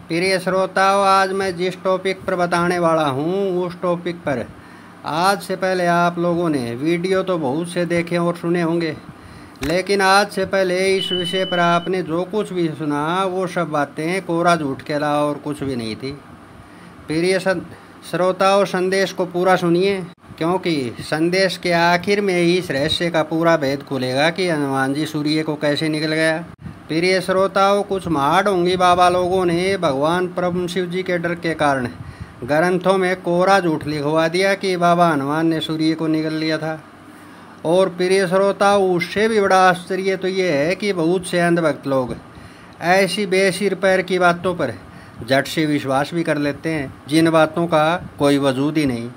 प्रिय श्रोताओं, आज मैं जिस टॉपिक पर बताने वाला हूँ उस टॉपिक पर आज से पहले आप लोगों ने वीडियो तो बहुत से देखे और सुने होंगे, लेकिन आज से पहले इस विषय पर आपने जो कुछ भी सुना वो सब बातें कोरा झूठ के अलावा और कुछ भी नहीं थी। प्रिय श्रोताओं, संदेश को पूरा सुनिए, क्योंकि संदेश के आखिर में ही इस रहस्य का पूरा भेद खुलेगा कि हनुमान जी सूर्य को कैसे निकल गया। प्रिय श्रोताओं, कुछ महाढोंगी बाबा लोगों ने भगवान प्रभु शिव जी के डर के कारण ग्रंथों में कोरा झूठ लिखवा दिया कि बाबा हनुमान ने सूर्य को निगल लिया था। और प्रिय श्रोताओं, उससे भी बड़ा आश्चर्य तो ये है कि बहुत से अंधभक्त लोग ऐसी बेसिर पैर की बातों पर झट से विश्वास भी कर लेते हैं जिन बातों का कोई वजूद ही नहीं।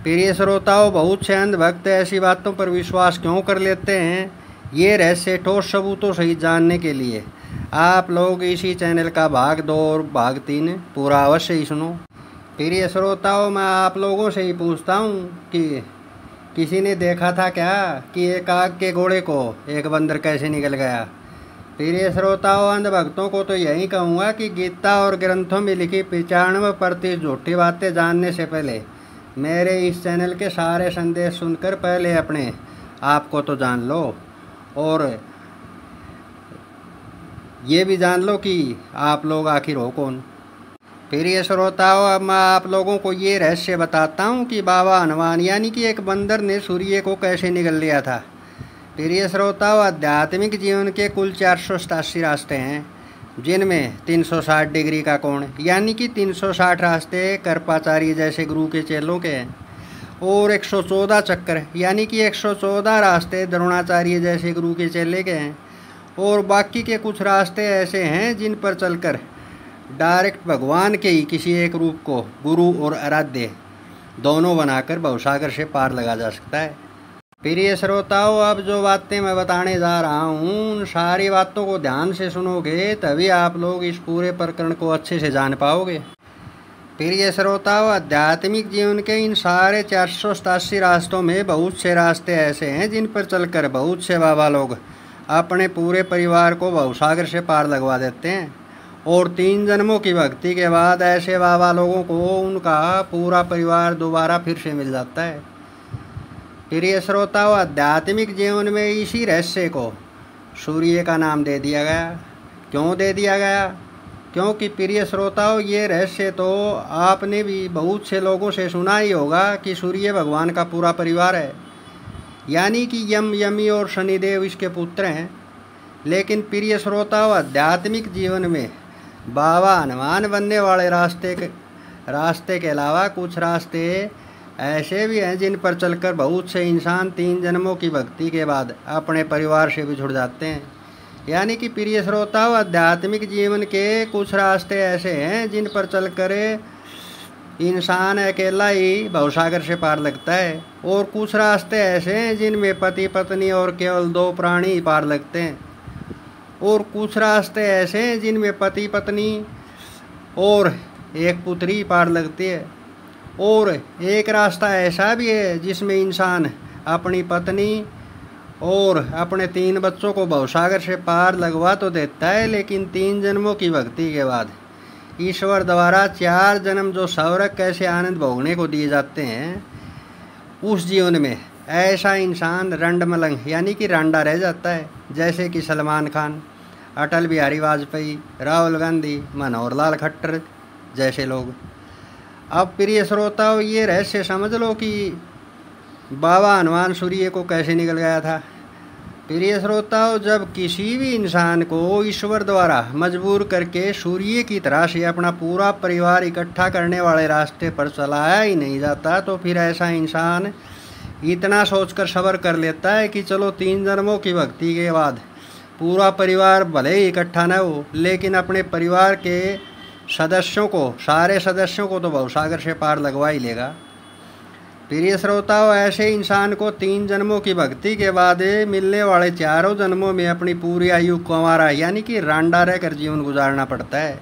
प्रिय श्रोताओं, बहुत से अंधभक्त ऐसी बातों पर विश्वास क्यों कर लेते हैं, ये रहस्य ठोस सबूतों सहित जानने के लिए आप लोग इसी चैनल का भाग 2 और भाग 3 पूरा अवश्य ही सुनो। प्रिय श्रोताओं, मैं आप लोगों से ही पूछता हूँ कि किसी ने देखा था क्या कि एक आग के घोड़े को एक बंदर कैसे निकल गया। प्रिय श्रोताओं, अंधभक्तों को तो यही कहूँगा कि गीता और ग्रंथों में लिखी 95% झूठी बातें जानने से पहले मेरे इस चैनल के सारे संदेश सुनकर पहले अपने आप को तो जान लो और ये भी जान लो कि आप लोग आखिर हो कौन। प्रिय श्रोताओं, अब मैं आप लोगों को ये रहस्य बताता हूँ कि बाबा हनुमान यानी कि एक बंदर ने सूर्य को कैसे निगल लिया था। प्रिय श्रोताओं, आध्यात्मिक जीवन के कुल 487 रास्ते हैं, जिनमें 360 डिग्री का कोण यानी कि 360 रास्ते कृपाचार्य जैसे गुरु के चेलों के हैं, और 114 चक्कर यानी कि 114 रास्ते द्रोणाचार्य जैसे गुरु के चेले के हैं, और बाकी के कुछ रास्ते ऐसे हैं जिन पर चलकर डायरेक्ट भगवान के ही किसी एक रूप को गुरु और आराध्य दोनों बनाकर भवसागर से पार लगा जा सकता है। प्रिय श्रोताओं, अब जो बातें मैं बताने जा रहा हूँ उन सारी बातों को ध्यान से सुनोगे तभी आप लोग इस पूरे प्रकरण को अच्छे से जान पाओगे। प्रिय श्रोताओं, आध्यात्मिक जीवन के इन सारे 487 रास्तों में बहुत से रास्ते ऐसे हैं जिन पर चलकर बहुत से बाबा लोग अपने पूरे परिवार को भवसागर से पार लगवा देते हैं, और 3 जन्मों की भक्ति के बाद ऐसे बाबा लोगों को उनका पूरा परिवार दोबारा फिर से मिल जाता है। प्रिय श्रोताओं, आध्यात्मिक जीवन में इसी रहस्य को सूर्य का नाम दे दिया गया। क्यों दे दिया गया? क्योंकि प्रिय श्रोताओं, ये रहस्य तो आपने भी बहुत से लोगों से सुना ही होगा कि सूर्य भगवान का पूरा परिवार है, यानी कि यम, यमी और शनिदेव इसके पुत्र हैं। लेकिन प्रिय श्रोताओं, आध्यात्मिक जीवन में बाबा हनुमान बनने वाले रास्ते के अलावा कुछ रास्ते ऐसे भी हैं जिन पर चलकर बहुत से इंसान 3 जन्मों की भक्ति के बाद अपने परिवार से भी जुड़ जाते हैं। यानी कि प्रिय श्रोताओं, आध्यात्मिक जीवन के कुछ रास्ते ऐसे हैं जिन पर चलकर इंसान अकेला ही भवसागर से पार लगता है, और कुछ रास्ते ऐसे हैं जिनमें पति पत्नी और केवल 2 प्राणी ही पार लगते हैं, और कुछ रास्ते ऐसे हैं जिनमें पति पत्नी और एक पुत्री पार लगती है, और एक रास्ता ऐसा भी है जिसमें इंसान अपनी पत्नी और अपने 3 बच्चों को भवसागर से पार लगवा तो देता है, लेकिन 3 जन्मों की भक्ति के बाद ईश्वर द्वारा 4 जन्म जो स्वर्ग कैसे आनंद भोगने को दिए जाते हैं, उस जीवन में ऐसा इंसान रंड मलंग यानी कि रांडा रह जाता है, जैसे कि सलमान खान, अटल बिहारी वाजपेयी, राहुल गांधी, मनोहर लाल खट्टर जैसे लोग। अब प्रिय श्रोताओं, ये रहस्य समझ लो कि बाबा हनुमान सूर्य को कैसे निकल गया था। प्रिय श्रोताओं, जब किसी भी इंसान को ईश्वर द्वारा मजबूर करके सूर्य की तरह से अपना पूरा परिवार इकट्ठा करने वाले रास्ते पर चलाया ही नहीं जाता, तो फिर ऐसा इंसान इतना सोचकर सब्र कर लेता है कि चलो 3 जन्मों की भक्ति के बाद पूरा परिवार भले ही इकट्ठा न हो, लेकिन अपने परिवार के सारे सदस्यों को तो भवसागर से पार लगवा ही लेगा। प्रिय श्रोताओं, ऐसे इंसान को 3 जन्मों की भक्ति के बाद मिलने वाले 4 जन्मों में अपनी पूरी आयु कुंवारा यानी कि रांडा रहकर जीवन गुजारना पड़ता है।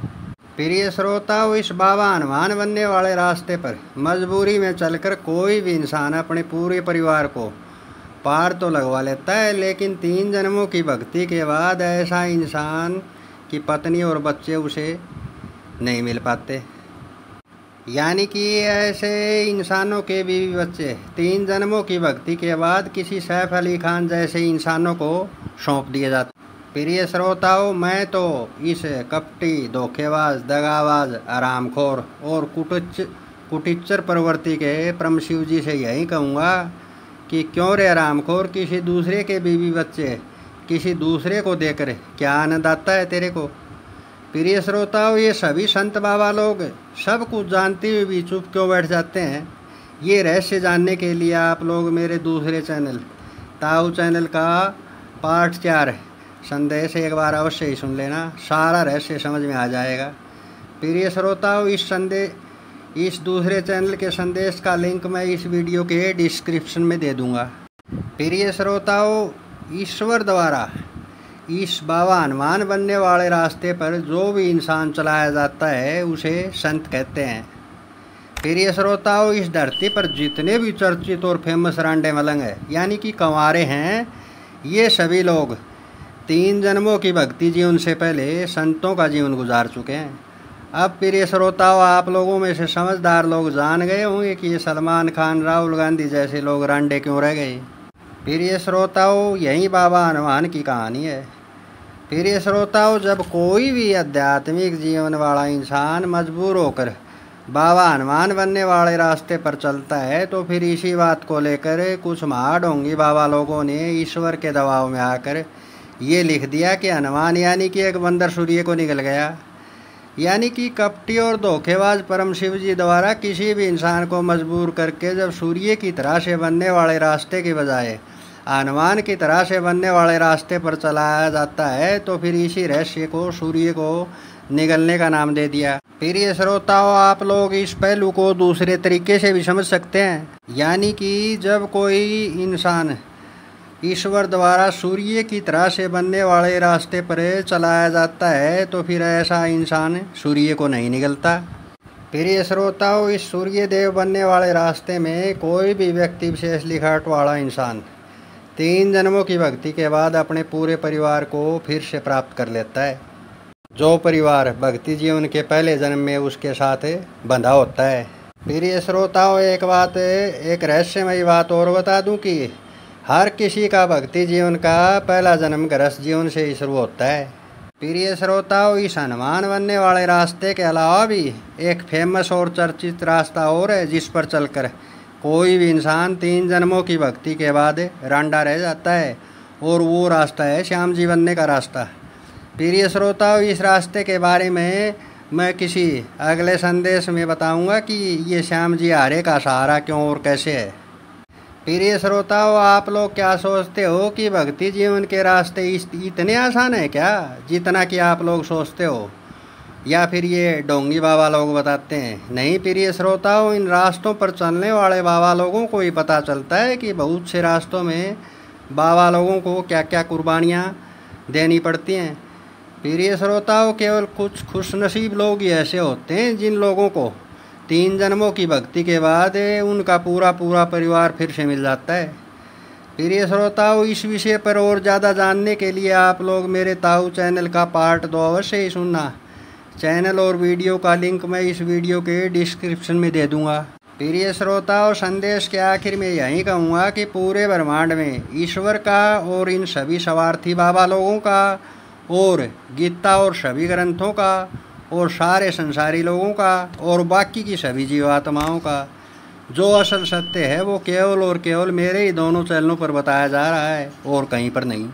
प्रिय श्रोताओं, इस बाबा हनुमान बनने वाले रास्ते पर मजबूरी में चलकर कोई भी इंसान अपने पूरे परिवार को पार तो लगवा लेता है, लेकिन 3 जन्मों की भक्ति के बाद ऐसा इंसान की पत्नी और बच्चे उसे नहीं मिल पाते। यानी कि ऐसे इंसानों के बीवी बच्चे 3 जन्मों की भक्ति के बाद किसी सैफ अली खान जैसे इंसानों को सौंप दिए जाते। प्रिय श्रोताओं, मैं तो इस कपटी, धोखेबाज, दगाबाज, आरामखोर और कुटिच्चर प्रवृत्ति के परम शिव जी से यही कहूँगा कि क्यों रे आरामखोर, किसी दूसरे के बीवी बच्चे किसी दूसरे को देकर क्या आनंद आता है तेरे को। प्रिय श्रोताओं, ये सभी संत बाबा लोग सब कुछ जानते हुए भी चुप क्यों बैठ जाते हैं? ये रहस्य जानने के लिए आप लोग मेरे दूसरे चैनल ताऊ चैनल का पार्ट 4 संदेश एक बार अवश्य ही सुन लेना, सारा रहस्य समझ में आ जाएगा। प्रिय श्रोताओं, इस दूसरे चैनल के संदेश का लिंक मैं इस वीडियो के डिस्क्रिप्शन में दे दूंगा। प्रिय श्रोताओं, ईश्वर द्वारा इस बाबा हनुमान बनने वाले रास्ते पर जो भी इंसान चलाया जाता है उसे संत कहते हैं। प्रिय श्रोताओं, इस धरती पर जितने भी चर्चित और फेमस रांडे मलंग हैं यानी कि कंवारे हैं, ये सभी लोग 3 जन्मों की भक्ति जीवन से पहले संतों का जीवन गुजार चुके हैं। अब प्रिय श्रोताओं, आप लोगों में से समझदार लोग जान गए होंगे कि ये सलमान खान, राहुल गांधी जैसे लोग रांडे क्यों रह गए। प्रिय श्रोताओं, यही बाबा हनुमान की कहानी है। प्रिय श्रोताओं, जब कोई भी आध्यात्मिक जीवन वाला इंसान मजबूर होकर बाबा हनुमान बनने वाले रास्ते पर चलता है तो फिर इसी बात को लेकर कुछ महाढोंगी बाबा लोगों ने ईश्वर के दबाव में आकर ये लिख दिया कि हनुमान यानी कि एक बंदर सूर्य को निकल गया। यानी कि कपटी और धोखेबाज परम शिव जी द्वारा किसी भी इंसान को मजबूर करके जब सूर्य की तरह से बनने वाले रास्ते के बजाय हनुमान की तरह से बनने वाले रास्ते पर चलाया जाता है तो फिर इसी रहस्य को सूर्य को निगलने का नाम दे दिया। प्रिय श्रोताओं, आप लोग इस पहलू को दूसरे तरीके से भी समझ सकते हैं। यानी कि जब कोई इंसान ईश्वर द्वारा सूर्य की तरह से बनने वाले रास्ते पर चलाया जाता है तो फिर ऐसा इंसान सूर्य को नहीं निगलता। प्रिय श्रोताओं, इस सूर्य देव बनने वाले रास्ते में कोई भी व्यक्ति विशेष लिखावट वाला इंसान 3 जन्मों की भक्ति के बाद अपने पूरे परिवार को फिर से प्राप्त कर लेता है। जो परिवार भक्ति जीवन के पहले जन्म में उसके साथ बंधा होता है। प्रिय श्रोताओं, एक रहस्यमयी बात और बता दूं कि हर किसी का भक्ति जीवन का पहला जन्म गृहस्थ जीवन से ही शुरू होता है। प्रिय श्रोताओं, इस हनुमान बनने वाले रास्ते के अलावा भी एक फेमस और चर्चित रास्ता और है जिस पर चलकर कोई भी इंसान 3 जन्मों की भक्ति के बाद रांडा रह जाता है, और वो रास्ता है श्याम जी बनने का रास्ता। प्रिय श्रोताओं, इस रास्ते के बारे में मैं किसी अगले संदेश में बताऊंगा कि ये श्याम जी हारे का सहारा क्यों और कैसे है। प्रिय श्रोताओं, आप लोग क्या सोचते हो कि भक्ति जीवन के रास्ते इतने आसान है क्या जितना कि आप लोग सोचते हो, या फिर ये डोंगी बाबा लोग बताते हैं? नहीं प्रिय श्रोताओं, इन रास्तों पर चलने वाले बाबा लोगों को ही पता चलता है कि बहुत से रास्तों में बाबा लोगों को क्या क्या कुर्बानियाँ देनी पड़ती हैं। प्रिय श्रोताओं, केवल कुछ खुशनसीब लोग ही ऐसे होते हैं जिन लोगों को 3 जन्मों की भक्ति के बाद उनका पूरा परिवार फिर से मिल जाता है। प्रिय श्रोताओं, इस विषय पर और ज़्यादा जानने के लिए आप लोग मेरे ताऊ चैनल का पार्ट 2 अवश्य ही सुनना। चैनल और वीडियो का लिंक मैं इस वीडियो के डिस्क्रिप्शन में दे दूंगा। प्रिय श्रोताओं, संदेश के आखिर में यही कहूँगा कि पूरे ब्रह्मांड में ईश्वर का और इन सभी स्वार्थी बाबा लोगों का और गीता और सभी ग्रंथों का और सारे संसारी लोगों का और बाकी की सभी जीवात्माओं का जो असल सत्य है वो केवल और केवल मेरे ही दोनों चैनलों पर बताया जा रहा है और कहीं पर नहीं।